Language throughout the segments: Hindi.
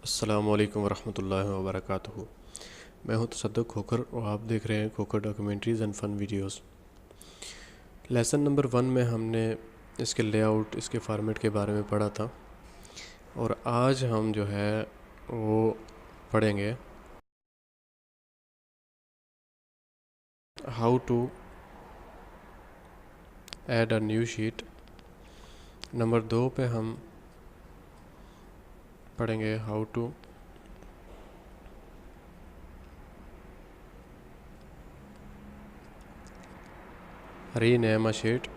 अस्सलामुअलैकुम वरहमतुल्लाहि वबरकातुहू। मैं हूं तसद्दुक़ खोखर और आप देख रहे हैं Khokhar documentaries and fun videos. Lesson number 1 में हमने इसके लेआउट, इसके फॉर्मेट के बारे में पढ़ा था और आज हम जो है वो पढ़ेंगे how to add a new sheet. Number 2 पे हम पढ़ेंगे how to rename a sheet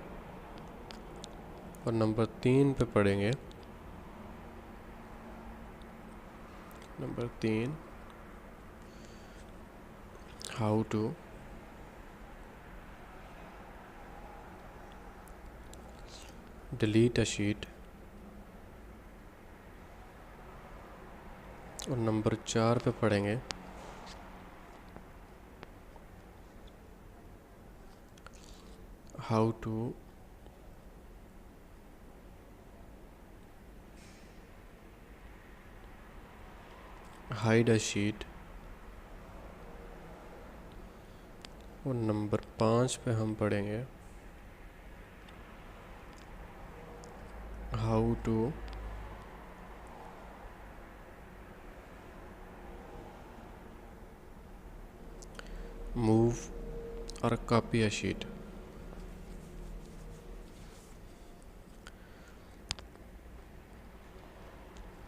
और नंबर 3 पे पढ़ेंगे number 3 how to delete a sheet और नंबर 4 पे पढ़ेंगे how to hide a sheet और नंबर 5 पे हम पढ़ेंगे हाउ टू मूव और कॉपी अ शीट।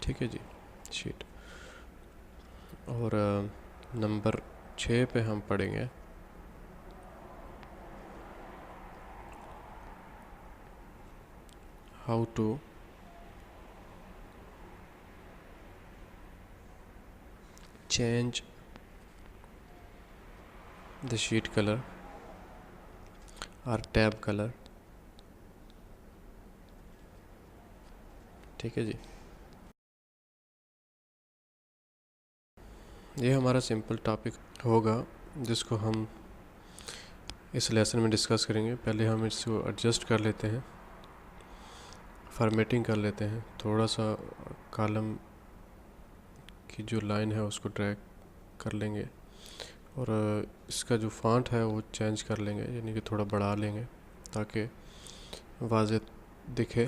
ठीक है जी, शीट। और नंबर 6 पे हम पढ़ेंगे how to change the sheet colour और टैब कलर। ठीक है जी, ये हमारा सिंपल टॉपिक होगा जिसको हम इस लेसन में डिस्कस करेंगे। पहले हम इसको एडजस्ट कर लेते हैं, फॉर्मेटिंग कर लेते हैं, थोड़ा सा कॉलम की जो लाइन है उसको ड्रैग कर लेंगे और इसका जो फॉन्ट है वो चेंज कर लेंगे, यानी कि थोड़ा बढ़ा लेंगे ताकि वाज़ेह दिखे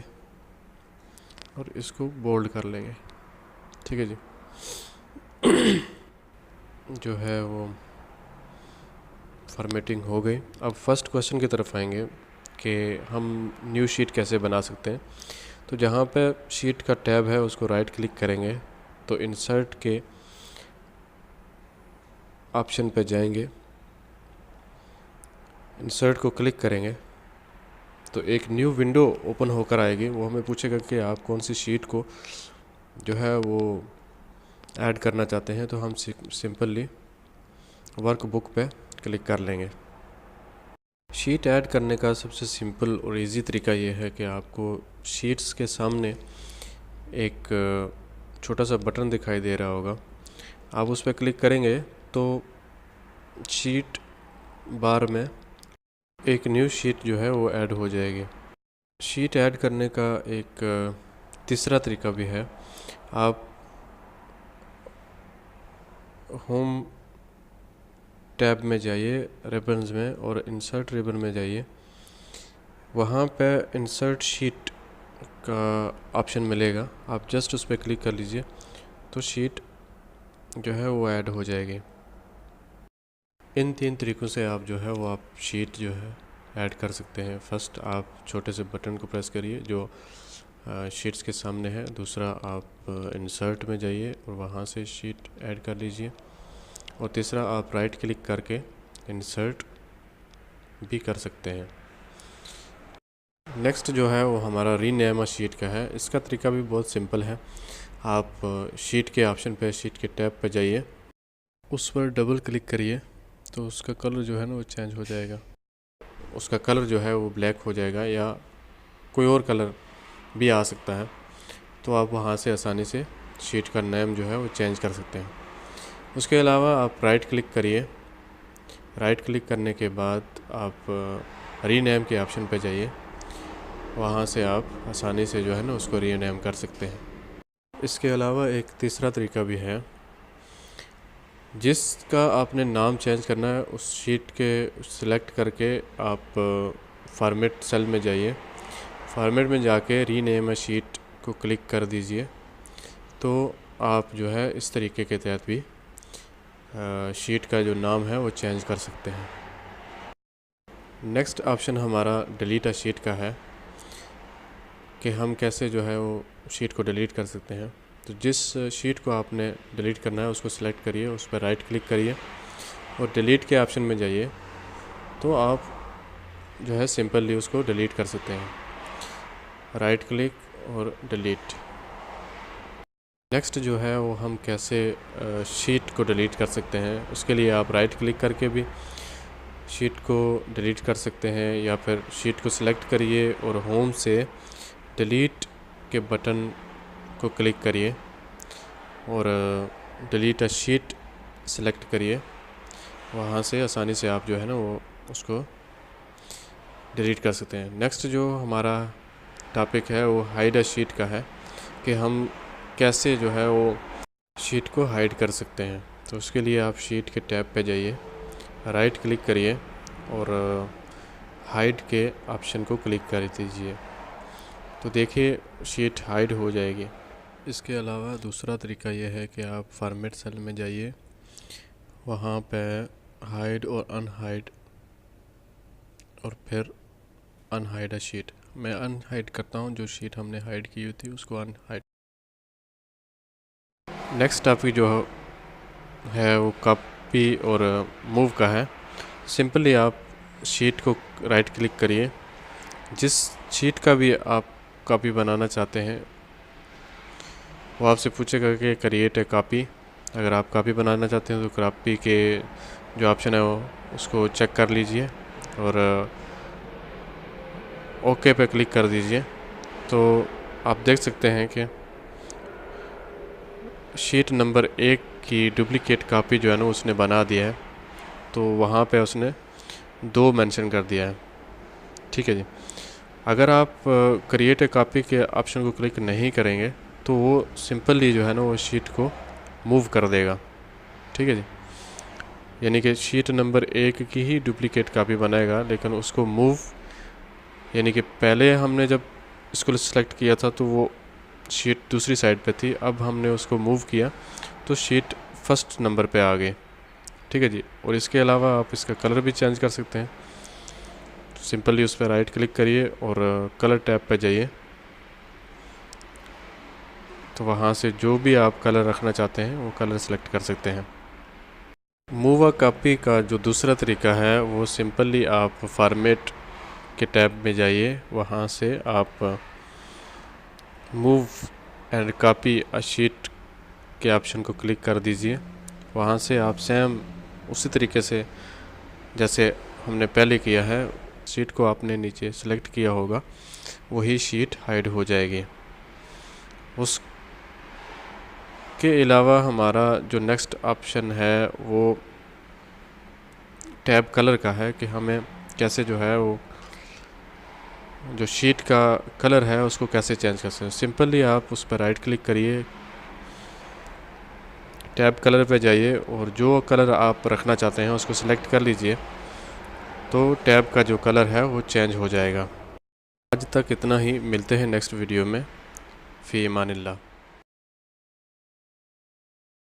और इसको बोल्ड कर लेंगे। ठीक है जी, जो है वो फॉर्मेटिंग हो गई। अब फर्स्ट क्वेश्चन की तरफ आएंगे कि हम न्यू शीट कैसे बना सकते हैं। तो जहाँ पे शीट का टैब है उसको राइट क्लिक करेंगे तो इंसर्ट के ऑप्शन पे जाएंगे, इंसर्ट को क्लिक करेंगे तो एक न्यू विंडो ओपन होकर आएगी। वो हमें पूछेगा कि आप कौन सी शीट को जो है वो ऐड करना चाहते हैं। तो हम सिंपली वर्कबुक पे क्लिक कर लेंगे। शीट ऐड करने का सबसे सिंपल और इजी तरीका ये है कि आपको शीट्स के सामने एक छोटा सा बटन दिखाई दे रहा होगा, आप उस पर क्लिक करेंगे तो शीट बार में एक न्यू शीट जो है वो ऐड हो जाएगी। शीट ऐड करने का एक तीसरा तरीका भी है। आप होम टैब में जाइए, रिबन्स में, और इंसर्ट रिबन में जाइए। वहाँ पे इंसर्ट शीट का ऑप्शन मिलेगा, आप जस्ट उस पर क्लिक कर लीजिए तो शीट जो है वो ऐड हो जाएगी। इन 3 तरीक़ों से आप जो है वो आप शीट जो है ऐड कर सकते हैं। फर्स्ट आप छोटे से बटन को प्रेस करिए जो शीट्स के सामने है। दूसरा आप इंसर्ट में जाइए और वहाँ से शीट ऐड कर लीजिए। और तीसरा आप राइट क्लिक करके इंसर्ट भी कर सकते हैं। नेक्स्ट जो है वो हमारा रीनेम अ शीट का है। इसका तरीका भी बहुत सिंपल है। आप शीट के ऑप्शन पे, शीट के टैब पे जाइए, उस पर डबल क्लिक करिए तो उसका कलर जो है ना वो चेंज हो जाएगा। उसका कलर जो है वो ब्लैक हो जाएगा या कोई और कलर भी आ सकता है। तो आप वहाँ से आसानी से शीट का नेम जो है वो चेंज कर सकते हैं। उसके अलावा आप राइट क्लिक करिए, राइट क्लिक करने के बाद आप रीनेम के ऑप्शन पे जाइए, वहाँ से आप आसानी से जो है ना उसको रीनेम कर सकते हैं। इसके अलावा एक तीसरा तरीका भी है, जिसका आपने नाम चेंज करना है उस शीट के सिलेक्ट करके आप फॉर्मेट सेल में जाइए, फॉर्मेट में जाके रीनेम अ शीट को क्लिक कर दीजिए, तो आप जो है इस तरीके के तहत भी शीट का जो नाम है वो चेंज कर सकते हैं। नेक्स्ट ऑप्शन हमारा डिलीट अ शीट का है कि हम कैसे जो है वो शीट को डिलीट कर सकते हैं। तो जिस शीट को आपने डिलीट करना है उसको सिलेक्ट करिए, उस पर राइट क्लिक करिए और डिलीट के ऑप्शन में जाइए, तो आप जो है सिंपली उसको डिलीट कर सकते हैं, राइट क्लिक और डिलीट। नेक्स्ट जो है वो हम कैसे शीट को डिलीट कर सकते हैं, उसके लिए आप राइट क्लिक करके भी शीट को डिलीट कर सकते हैं, या फिर शीट को सिलेक्ट करिए और होम से डिलीट के बटन को क्लिक करिए और डिलीट अ शीट सेलेक्ट करिए। वहाँ से आसानी से आप जो है ना वो उसको डिलीट कर सकते हैं। नेक्स्ट जो हमारा टॉपिक है वो हाइड अ शीट का है कि हम कैसे जो है वो शीट को हाइड कर सकते हैं। तो उसके लिए आप शीट के टैब पे जाइए, राइट क्लिक करिए और हाइड के ऑप्शन को क्लिक कर दीजिए, तो देखिए शीट हाइड हो जाएगी। इसके अलावा दूसरा तरीका ये है कि आप फॉर्मेट सेल में जाइए, वहाँ पे हाइड और अनहाइड और फिर अनहाइड अ शीट। मैं अनहाइड करता हूँ, जो शीट हमने हाइड की हुई थी उसको अनहाइड। नेक्स्ट टॉपिक जो है वो कॉपी और मूव का है। सिंपली आप शीट को राइट क्लिक करिए, जिस शीट का भी आप कॉपी बनाना चाहते हैं वो आपसे पूछेगा कि क्रिएट ए कॉपी। अगर आप कॉपी बनाना चाहते हैं तो कॉपी के जो ऑप्शन है वो उसको चेक कर लीजिए और ओके पे क्लिक कर दीजिए, तो आप देख सकते हैं कि शीट नंबर 1 की डुप्लीकेट कॉपी जो है ना उसने बना दिया है, तो वहाँ पे उसने 2 मेंशन कर दिया है। ठीक है जी। अगर आप क्रिएट ए कॉपी के ऑप्शन को क्लिक नहीं करेंगे तो वो सिंपली जो है ना वो शीट को मूव कर देगा। ठीक है जी, यानी कि शीट नंबर 1 की ही डुप्लीकेट कॉपी बनाएगा, लेकिन उसको मूव, यानी कि पहले हमने जब इसको सिलेक्ट किया था तो वो शीट दूसरी साइड पे थी, अब हमने उसको मूव किया तो शीट फर्स्ट नंबर पे आ गई। ठीक है जी। और इसके अलावा आप इसका कलर भी चेंज कर सकते हैं। सिंपली उस पर राइट क्लिक करिए और कलर टैब पे जाइए, तो वहाँ से जो भी आप कलर रखना चाहते हैं वो कलर सेलेक्ट कर सकते हैं। मूव अ कॉपी का जो दूसरा तरीका है वो सिंपली आप फॉर्मेट के टैब में जाइए, वहाँ से आप move and copy a sheet के ऑप्शन को क्लिक कर दीजिए। वहाँ से आप सेम उसी तरीके से जैसे हमने पहले किया है, शीट को आपने नीचे सेलेक्ट किया होगा वही शीट हाइड हो जाएगी। उसके अलावा हमारा जो नेक्स्ट ऑप्शन है वो टैब कलर का है कि हमें कैसे जो है वो जो शीट का कलर है उसको कैसे चेंज कर सकते हैं। सिंपली आप उस पर राइट क्लिक करिए, टैब कलर पे जाइए और जो कलर आप रखना चाहते हैं उसको सिलेक्ट कर लीजिए, तो टैब का जो कलर है वो चेंज हो जाएगा। आज तक इतना ही, मिलते हैं नेक्स्ट वीडियो में। फ़ी अमानिल्लाह।